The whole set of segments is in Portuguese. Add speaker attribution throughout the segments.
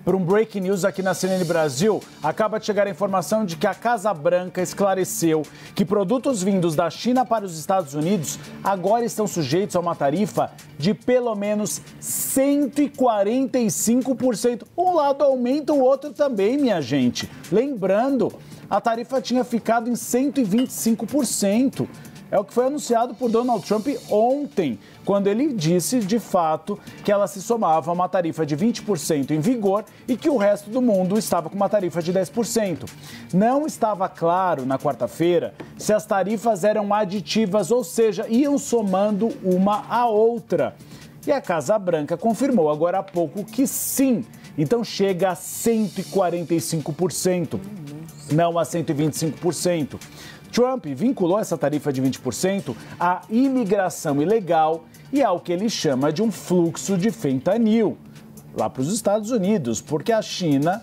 Speaker 1: para um breaking news aqui na CNN Brasil. Acaba de chegar a informação de que a Casa Branca esclareceu que produtos vindos da China para os Estados Unidos agora estão sujeitos a uma tarifa de pelo menos 145%. Um lado aumenta, o outro também, minha gente. Lembrando, a tarifa tinha ficado em 125%. É o que foi anunciado por Donald Trump ontem, quando ele disse, de fato, que ela se somava a uma tarifa de 20% em vigor e que o resto do mundo estava com uma tarifa de 10%. Não estava claro, na quarta-feira, se as tarifas eram aditivas, ou seja, iam somando uma à outra. E a Casa Branca confirmou agora há pouco que sim. Então chega a 145%, não a 125%. Trump vinculou essa tarifa de 20% à imigração ilegal e ao que ele chama de um fluxo de fentanil lá para os Estados Unidos, porque a China,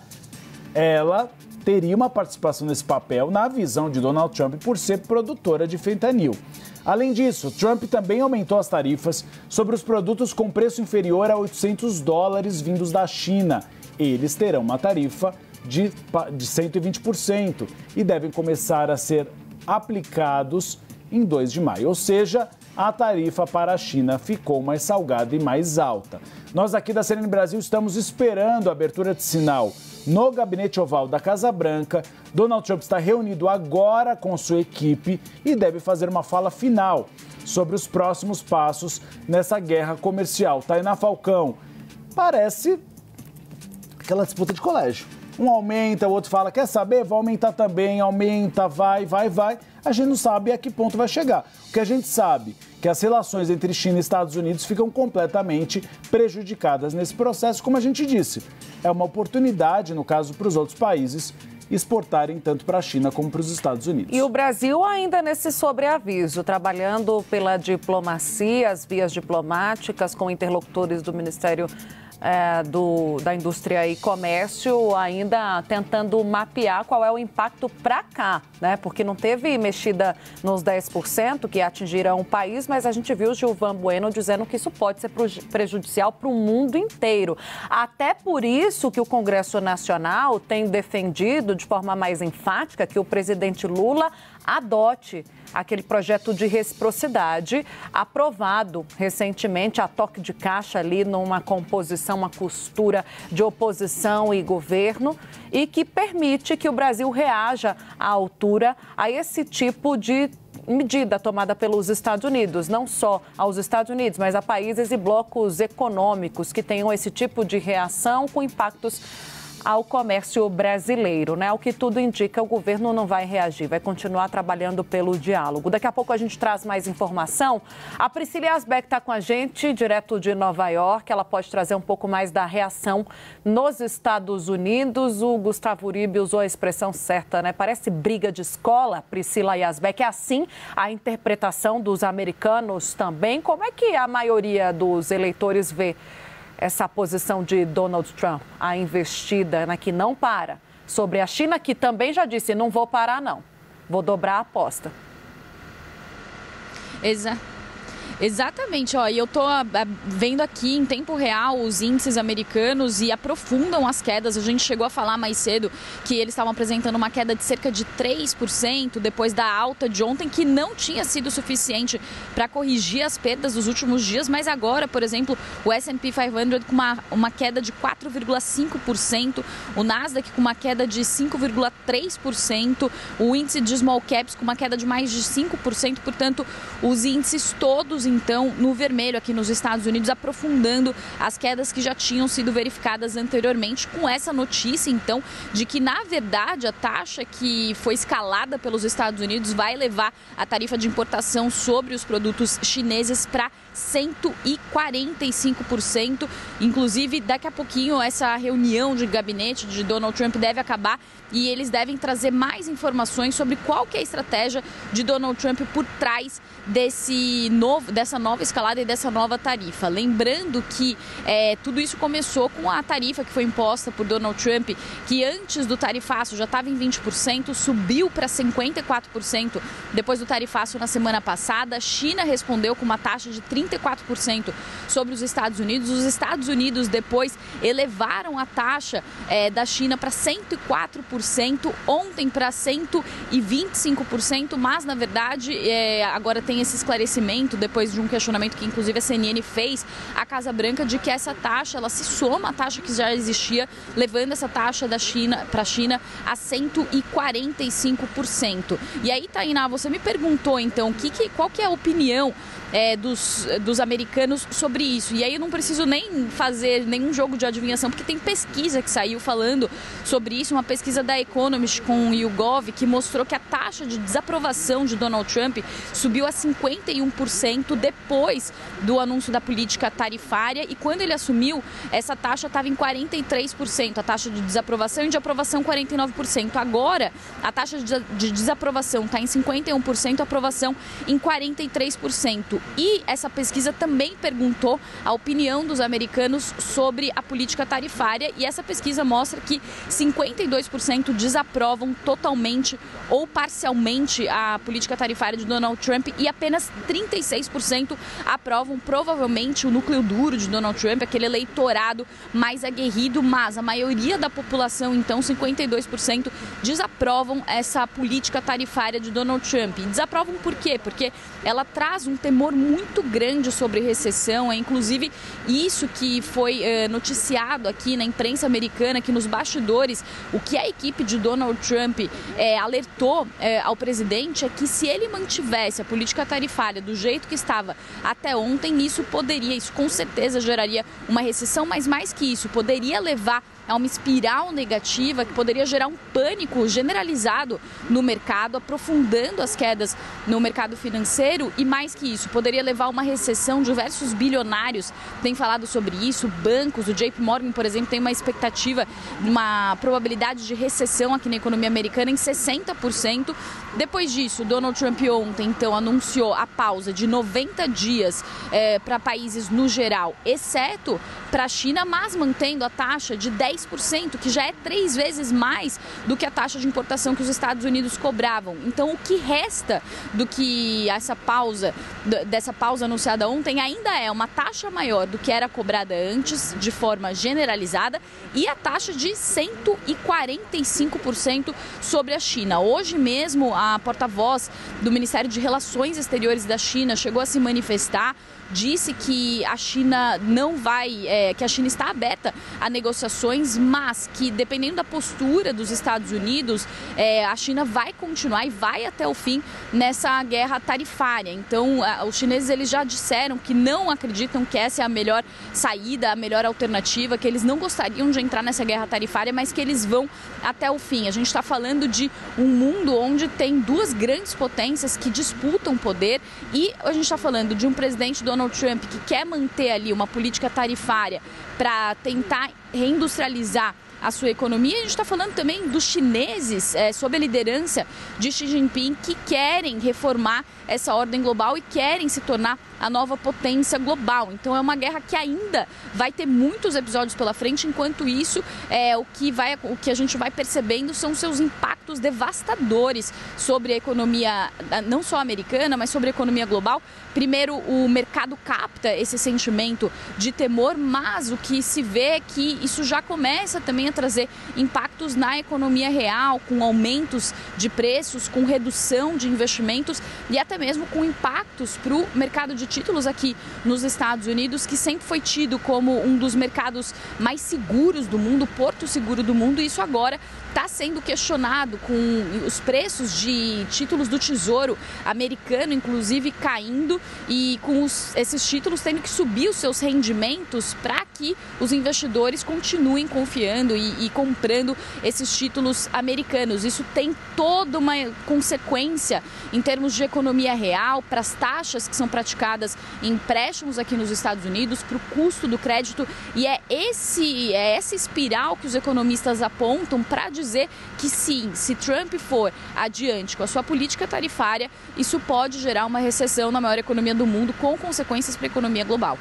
Speaker 1: ela teria uma participação nesse papel na visão de Donald Trump por ser produtora de fentanil. Além disso, Trump também aumentou as tarifas sobre os produtos com preço inferior a $800 vindos da China. Eles terão uma tarifa de 120% e devem começar a ser aplicados em 2 de maio, ou seja, a tarifa para a China ficou mais salgada e mais alta. Nós aqui da CNN Brasil estamos esperando a abertura de sinal no gabinete oval da Casa Branca. Donald Trump está reunido agora com sua equipe e deve fazer uma fala final sobre os próximos passos nessa guerra comercial. Tainá Falcão, parece aquela disputa de colégio. Um aumenta, o outro fala, quer saber? Vai aumentar também, aumenta, vai. A gente não sabe a que ponto vai chegar. O que a gente sabe é que as relações entre China e Estados Unidos ficam completamente prejudicadas nesse processo, como a gente disse. É uma oportunidade, no caso, para os outros países exportarem tanto para a China como para os Estados Unidos.
Speaker 2: E o Brasil ainda nesse sobreaviso, trabalhando pela diplomacia, as vias diplomáticas com interlocutores do Ministério da Indústria e Comércio, ainda tentando mapear qual é o impacto para cá, né? Porque não teve mexida nos 10% que atingiram o país, mas a gente viu o Gilvan Bueno dizendo que isso pode ser prejudicial para o mundo inteiro. Até por isso que o Congresso Nacional tem defendido de forma mais enfática que o presidente Lula adote aquele projeto de reciprocidade aprovado recentemente, a toque de caixa ali numa composição, uma costura de oposição e governo, e que permite que o Brasil reaja à altura a esse tipo de medida tomada pelos Estados Unidos, não só aos Estados Unidos, mas a países e blocos econômicos que tenham esse tipo de reação com impactos ao comércio brasileiro, né? O que tudo indica, o governo não vai reagir, vai continuar trabalhando pelo diálogo. Daqui a pouco a gente traz mais informação. A Priscila Asbeck está com a gente, direto de Nova York. Ela pode trazer um pouco mais da reação nos Estados Unidos. O Gustavo Uribe usou a expressão certa, né? Parece briga de escola, Priscila Asbeck. É assim a interpretação dos americanos também? Como é que a maioria dos eleitores vê essa posição de Donald Trump, a investida, né, que não para, sobre a China, que também já disse, não vou parar não, vou dobrar a aposta.
Speaker 3: Exatamente, e eu tô vendo aqui em tempo real os índices americanos e aprofundam as quedas. A gente chegou a falar mais cedo que eles estavam apresentando uma queda de cerca de 3% depois da alta de ontem, que não tinha sido suficiente para corrigir as perdas dos últimos dias, mas agora, por exemplo, o S&P 500 com uma queda de 4,5%, o Nasdaq com uma queda de 5,3%, o índice de small caps com uma queda de mais de 5%, portanto, os índices todos então no vermelho aqui nos Estados Unidos, aprofundando as quedas que já tinham sido verificadas anteriormente, com essa notícia então de que na verdade a taxa que foi escalada pelos Estados Unidos vai levar a tarifa de importação sobre os produtos chineses para 145%. Inclusive, daqui a pouquinho essa reunião de gabinete de Donald Trump deve acabar e eles devem trazer mais informações sobre qual que é a estratégia de Donald Trump por trás dessa nova escalada e dessa nova tarifa. Lembrando que tudo isso começou com a tarifa que foi imposta por Donald Trump, que antes do tarifaço já estava em 20%, subiu para 54% depois do tarifaço na semana passada. A China respondeu com uma taxa de 30%. 34% sobre os Estados Unidos. Os Estados Unidos depois elevaram a taxa da China para 104%, ontem para 125%, mas na verdade agora tem esse esclarecimento depois de um questionamento que inclusive a CNN fez à Casa Branca de que essa taxa ela se soma à taxa que já existia, levando essa taxa da China para a China a 145%. E aí, Tainá, você me perguntou então qual que é a opinião dos americanos sobre isso. E aí eu não preciso nem fazer nenhum jogo de adivinhação, porque tem pesquisa que saiu falando sobre isso, uma pesquisa da Economist com o YouGov, que mostrou que a taxa de desaprovação de Donald Trump subiu a 51% depois do anúncio da política tarifária, e quando ele assumiu, essa taxa estava em 43%, a taxa de desaprovação, e de aprovação 49%. Agora, a taxa de desaprovação está em 51%, a aprovação em 43%. E essa pesquisa também perguntou a opinião dos americanos sobre a política tarifária, e essa pesquisa mostra que 52% desaprovam totalmente ou parcialmente a política tarifária de Donald Trump e apenas 36% aprovam provavelmente o núcleo duro de Donald Trump, aquele eleitorado mais aguerrido, mas a maioria da população, então 52%, desaprovam essa política tarifária de Donald Trump. E desaprovam por quê? Porque ela traz um temor muito grande sobre recessão, inclusive isso que foi noticiado aqui na imprensa americana, que nos bastidores, o que a equipe de Donald Trump alertou ao presidente é que se ele mantivesse a política tarifária do jeito que estava até ontem, isso com certeza geraria uma recessão, mas mais que isso, poderia levar a uma espiral negativa que poderia gerar um pânico generalizado no mercado, aprofundando as quedas no mercado financeiro, e mais que isso, poderia levar a uma recessão. Diversos bilionários têm falado sobre isso, bancos, o JP Morgan, por exemplo, tem uma expectativa, uma probabilidade de recessão aqui na economia americana em 60%. Depois disso, Donald Trump ontem, então, anunciou a pausa de 90 dias para países no geral, exceto para a China, mas mantendo a taxa de 10%, que já é 3 vezes mais do que a taxa de importação que os Estados Unidos cobravam. Então, o que resta do que dessa pausa anunciada ontem ainda é uma taxa maior do que era cobrada antes, de forma generalizada, e a taxa de 145% sobre a China. Hoje mesmo, a porta-voz do Ministério de Relações Exteriores da China chegou a se manifestar, disse que a China que a China está aberta a negociações, mas que dependendo da postura dos Estados Unidos, a China vai continuar e vai até o fim nessa guerra tarifária. Então, os chineses eles já disseram que não acreditam que essa é a melhor saída, a melhor alternativa, que eles não gostariam de entrar nessa guerra tarifária, mas que eles vão até o fim. A gente está falando de um mundo onde tem duas grandes potências que disputam poder, e a gente está falando de um presidente Donald Trump que quer manter ali uma política tarifária para tentar reindustrializar a sua economia. A gente está falando também dos chineses, sob a liderança de Xi Jinping, que querem reformar essa ordem global e querem se tornar a nova potência global. Então é uma guerra que ainda vai ter muitos episódios pela frente. Enquanto isso, o que a gente vai percebendo são seus impactos devastadores sobre a economia, não só americana, mas sobre a economia global. Primeiro, o mercado capta esse sentimento de temor, mas o que se vê é que isso já começa também a trazer impactos na economia real, com aumentos de preços, com redução de investimentos e até mesmo com impactos para o mercado de títulos aqui nos Estados Unidos, que sempre foi tido como um dos mercados mais seguros do mundo, porto seguro do mundo, e isso agora está sendo questionado, com os preços de títulos do Tesouro americano, inclusive, caindo, e com esses títulos tendo que subir os seus rendimentos para que os investidores continuem confiando e comprando esses títulos americanos. Isso tem toda uma consequência em termos de economia real, para as taxas que são praticadas em empréstimos aqui nos Estados Unidos, para o custo do crédito, e é essa espiral que os economistas apontam para dizer que sim, se Trump for adiante com a sua política tarifária, isso pode gerar uma recessão na maior economia do mundo, com consequências para a economia global.